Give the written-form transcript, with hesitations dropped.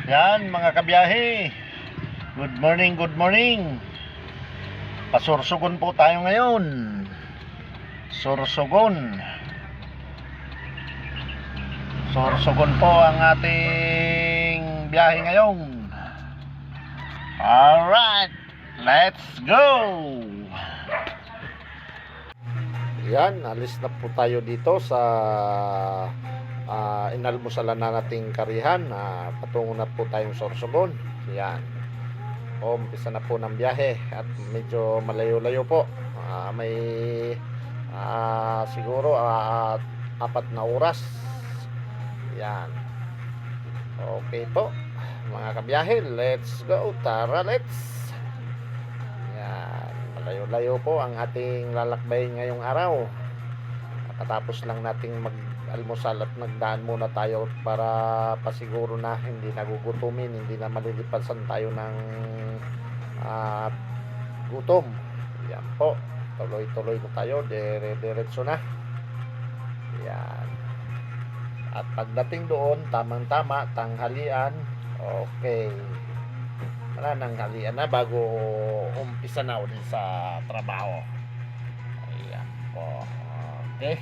Yan mga kabiyahe. Good morning, good morning. Pasursugon po tayo ngayon. Sursugon. Sursugon po ang ating biyahe ngayon. Alright, let's go. Yan, alis na po tayo dito sa inalmusalan na nating karihan. Patungo na po tayong Sorsogon. Yan, umpisa na po ng biyahe at medyo malayo-layo po. May siguro 4 na oras. Yan, okay po mga kabiyahe, let's go. Tara, let's. Yan, malayo-layo po ang ating lalakbayin ngayong araw. Katapos lang nating mag-almusal at nagdaan muna tayo para pasiguro na hindi nagugutumin, hindi na malilipasan tayo ng gutom. Yan po, tuloy-tuloy na tayo, diretso na. Yan. At pagdating doon, tamang-tama, tanghalian. Okay, wala nang halian na bago umpisa na ulit sa trabaho. Ayan po. Okay.